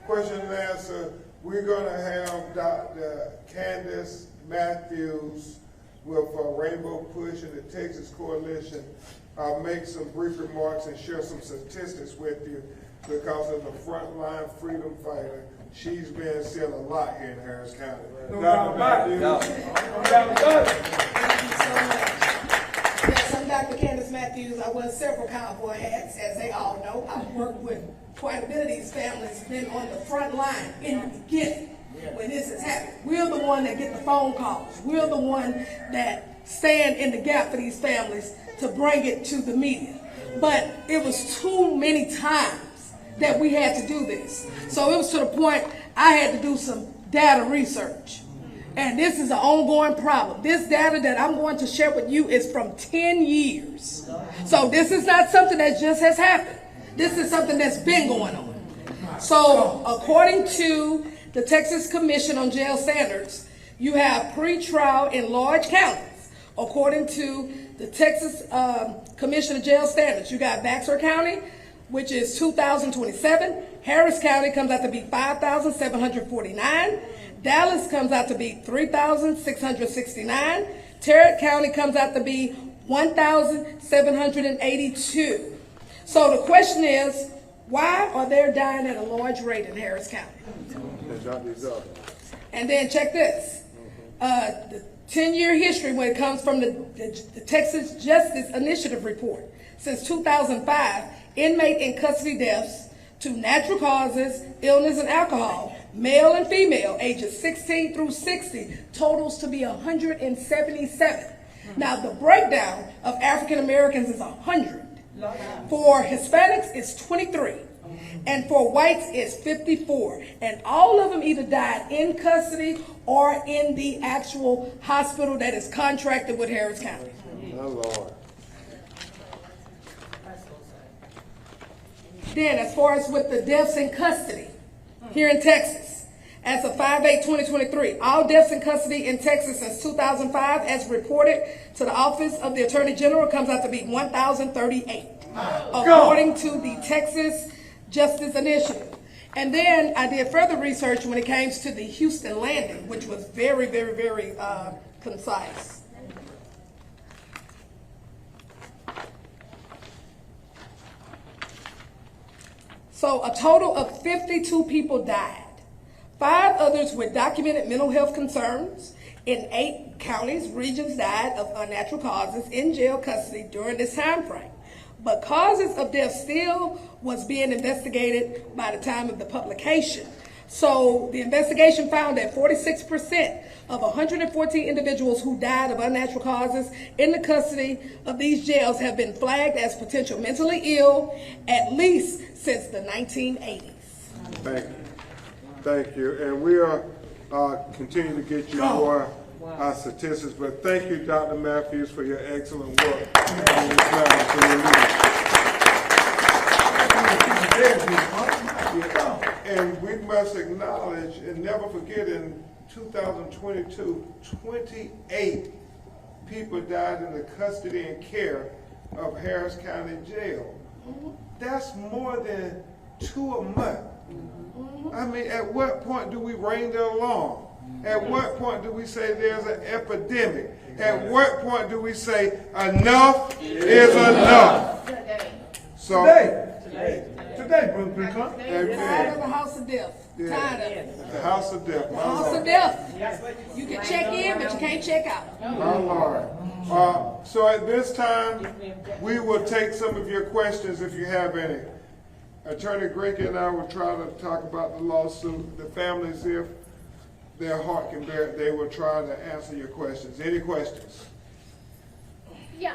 Question and answer, we're going to have Dr. Candace Matthews with Rainbow Push and the Texas Coalition make some brief remarks and share some statistics with you because of the frontline freedom fighter. She's been seeing a lot here in Harris County. No doubt about it. No doubt about it. Thank you so much. Yes, I'm Dr. Candace Matthews. I wear several cowboy hats, as they all know. I've worked with quite a bit of these families, been on the front line in the beginning when this has happened. We're the one that get the phone calls. We're the one that stand in the gap for these families to bring it to the media. But it was too many times that we had to do this. So it was to the point I had to do some data research. And this is an ongoing problem. This data that I'm going to share with you is from 10 years. So this is not something that just has happened. This is something that's been going on. So according to the Texas Commission on Jail Standards, you have pretrial in large counties. According to the Texas Commission of Jail Standards, you got Baxter County, which is 2,027. Harris County comes out to be 5,749. Dallas comes out to be 3,669. Tarrant County comes out to be 1,782. So the question is, why are they dying at a large rate in Harris County? And then check this. the 10-year history when it comes from the Texas Justice Initiative report. Since 2005, inmate in custody deaths to natural causes, illness, and alcohol, male and female, ages 16 through 60, totals to be 177. Now, the breakdown of African Americans is 100. For Hispanics, it's 23. And for whites, it's 54. And all of them either died in custody or in the actual hospital that is contracted with Harris County. Oh, Lord. Then, as far as with the deaths in custody here in Texas, as of 5/8/2023, all deaths in custody in Texas since 2005, as reported to the Office of the Attorney General, comes out to be 1,038, according to the Texas Justice Initiative. And then I did further research when it came to the Houston landing, which was very, very, very concise. So a total of 52 people died. 5 others with documented mental health concerns. In 8 counties, regions died of unnatural causes in jail custody during this time frame. But causes of death still was being investigated by the time of the publication. So the investigation found that 46% of 114 individuals who died of unnatural causes in the custody of these jails have been flagged as potential mentally ill at least since the 1980s. Thank you. Thank you. And we are continue to get you more statistics, but thank you, Dr. Matthews, for your excellent work on this matter. And we must acknowledge and never forget, in 2022, 28 people died in the custody and care of Harris County Jail. That's more than 2 a month. I mean, at what point do we ring the alarm? At what point do we say there's an epidemic? At what point do we say enough is enough? So Today, Ben Crump. Tired of the house of death. Yeah. Tired of it. The house of death. The house of death. You can check in, but you can't check out. My Lord. So at this time, we will take some of your questions if you have any. Attorney Grinke and I will try to talk about the lawsuit. The families, if their heart can bear it, they will try to answer your questions. Any questions? Yeah,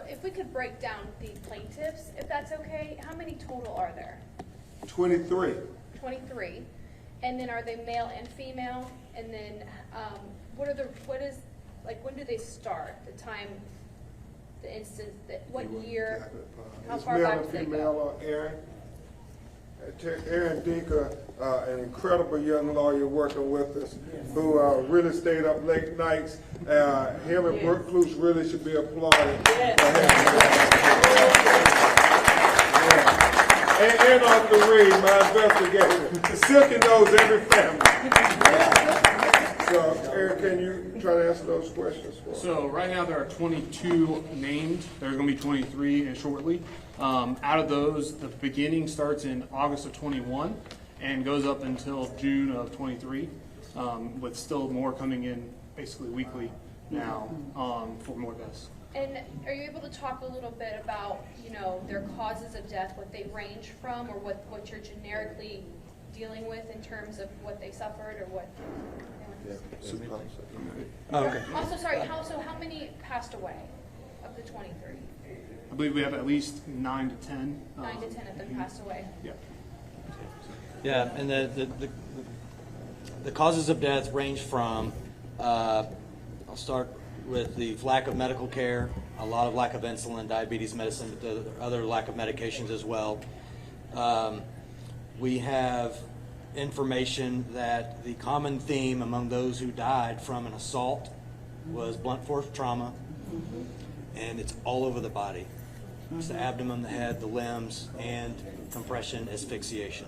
if we could break down the plaintiffs, if that's okay, how many total are there? 23. 23. And then are they male and female? And then when do they start? The time, the instance, what year? How far back do they go? Male and female, Aaron Dinker, an incredible young lawyer working with us, who really stayed up late nights. Him and Bert Clues really should be applauded. And Uncle Reed, my investigator. Silky knows every family. So, Aaron, can you try to answer those questions for us? So, right now there are 22 named. There's going to be 23 shortly. Out of those, the beginning starts in August of 21 and goes up until June of 23, with still more coming in basically weekly now for more deaths. And are you able to talk a little bit about, their causes of death, what they range from, or what you're generically dealing with in terms of what they suffered or what? Okay. Also, sorry, how many passed away of the 23? I believe we have at least 9 to 10. 9 to 10 of them passed away. Yeah. Yeah, and the causes of death range from, I'll start with the lack of medical care, a lot of lack of insulin, diabetes medicine, but the other lack of medications as well. We have information that the common theme among those who died from an assault was blunt force trauma, and it's all over the body. It's the abdomen, the head, the limbs, and compression asphyxiation.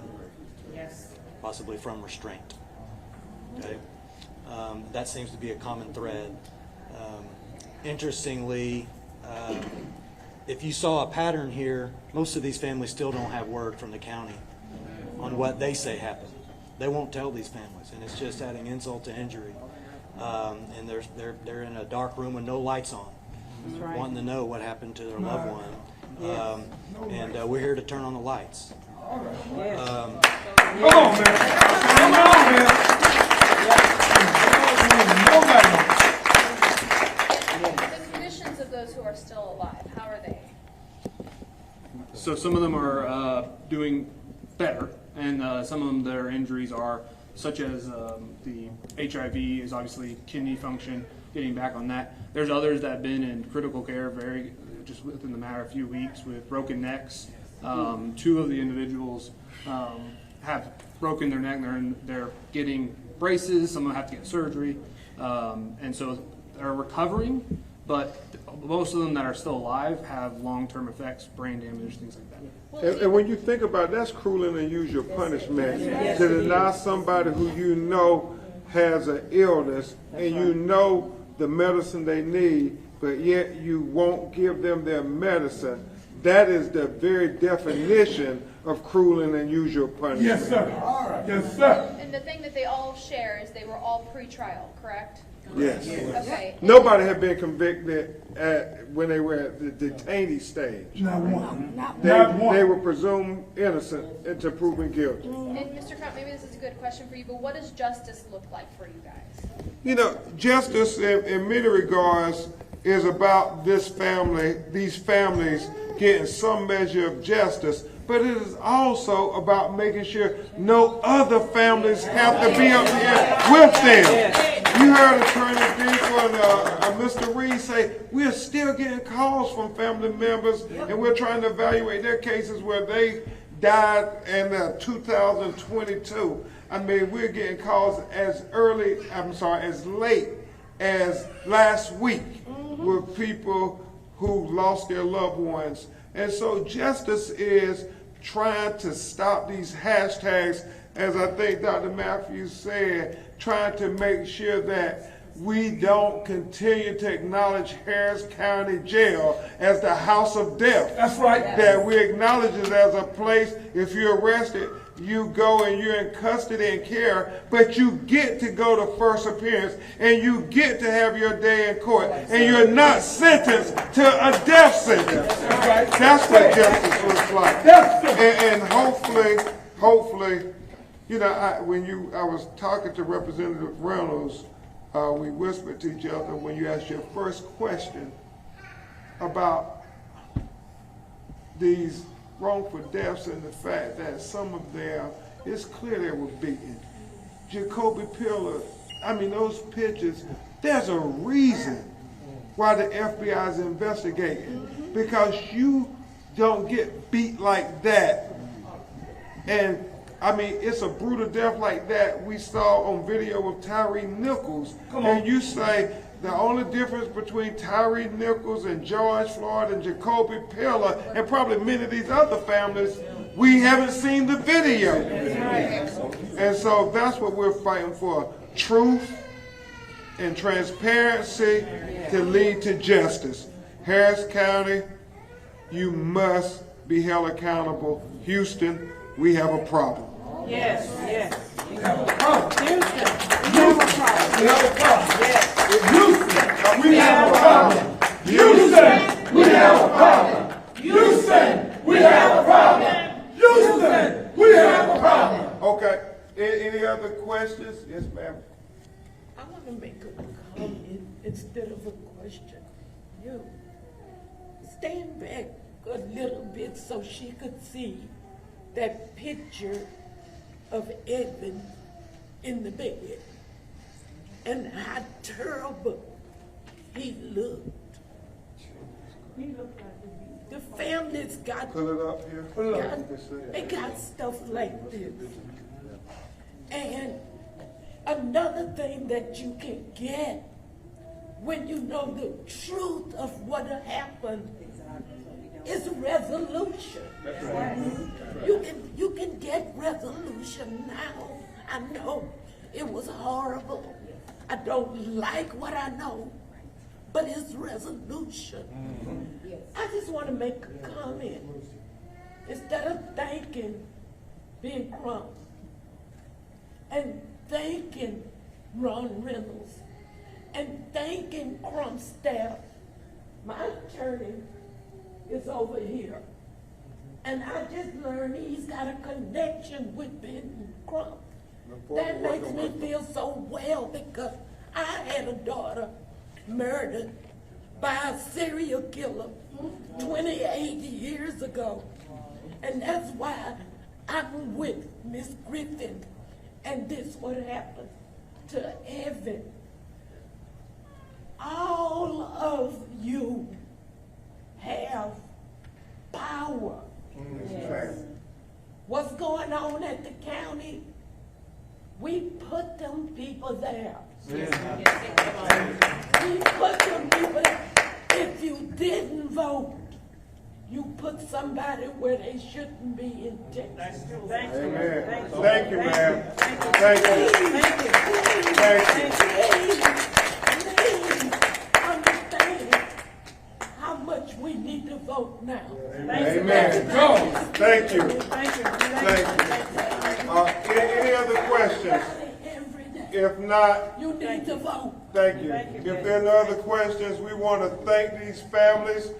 Yes. Possibly from restraint. Okay, that seems to be a common thread. Interestingly, if you saw a pattern here, most of these families still don't have word from the county on what they say happened. They won't tell these families, and it's just adding insult to injury. and they're in a dark room with no lights on, right. wanting to know what happened to their loved one. And we're here to turn on the lights. Yes. Come on, man. Come on, man. The conditions of those who are still alive, how are they? So some of them are doing better, and some of them, their injuries are such as the HIV is obviously kidney function, getting back on that. There's others that have been in critical care just within the matter of a few weeks with broken necks. 2 of the individuals have broken their neck. They're getting braces. Some of them have to get surgery, and so they're recovering. But most of them that are still alive have long-term effects, brain damage, things like that. And when you think about it, that's cruel and unusual punishment to deny somebody who you know has an illness and you know the medicine they need, but yet you won't give them their medicine. That is the very definition of cruel and unusual punishment. Yes, sir. All right. Yes, sir. And the thing that they all share is they were all pre-trial, correct? Yes. Okay. Nobody had been convicted when they were at the detainee stage. Not one. They were presumed innocent until proven guilty. And Mr. Crump, maybe this is a good question for you, but what does justice look like for you guys? You know, justice in many regards is about this family, these families getting some measure of justice, but it is also about making sure no other families have to be up here with them. You heard Attorney Dinkle and Mr. Reed say, we're still getting calls from family members, and we're trying to evaluate their cases where they died in 2022. I mean, we're getting calls as late as last week with people who lost their loved ones. And so justice is trying to stop these hashtags, as I think Dr. Matthews said, trying to make sure that we don't continue to acknowledge Harris County Jail as the house of death. That's right. That we acknowledge it as a place, if you're arrested, you go and you're in custody and care, but you get to go to first appearance and you get to have your day in court, and you're not sentenced to a death sentence. That's what justice looks like. And hopefully, you know, I was talking to Representative Reynolds, we whispered to each other when you asked your first question about these wrongful deaths and the fact that some of them, it's clear they were beaten. Jacoby Pillar, I mean, those pictures, there's a reason why the FBI is investigating, because you don't get beat like that. And I mean, it's a brutal death like that we saw on video of Tyree Nichols. And you say the only difference between Tyree Nichols and George Floyd and Jacoby Pillar and probably many of these other families, we haven't seen the video. And so that's what we're fighting for. Truth and transparency to lead to justice. Harris County, you must be held accountable. Houston, we have a problem. Yes, yes. We have a problem. Houston, we have a problem. Houston, we have a problem. Houston, we have a problem. Houston, we have a problem. Okay. Any other questions? Yes, ma'am. I want to make a comment instead of a question. You stand back a little bit so she could see that picture of Edwin in the bed and how terrible he looked. The family's got, Pull it up here. they got stuff like this. And another thing that you can get when you know the truth of what happened is resolution. You can get resolution now. I know it was horrible. I don't like what I know, but it's resolution. I just want to make a comment. Instead of thanking Ben Crump and thanking Ron Reynolds and thanking Crump staff. My attorney is over here. And I just learned he's got a connection with Ben Crump. That makes me feel so well because I had a daughter murdered by a serial killer 28 years ago. And that's why I'm with Miss Griffin. And this what happened to Evan. All of you have power. Yes. What's going on at the county? We put them people there. We put them people there. If you didn't vote, you put somebody where they shouldn't be in Texas. Amen. Thank you, ma'am. Thank you. Thank you. Please understand how much we need to vote now. Amen. Thank you. Thank you. Any other questions? If not, you need to vote. Thank you. If there are no other questions, we want to thank these families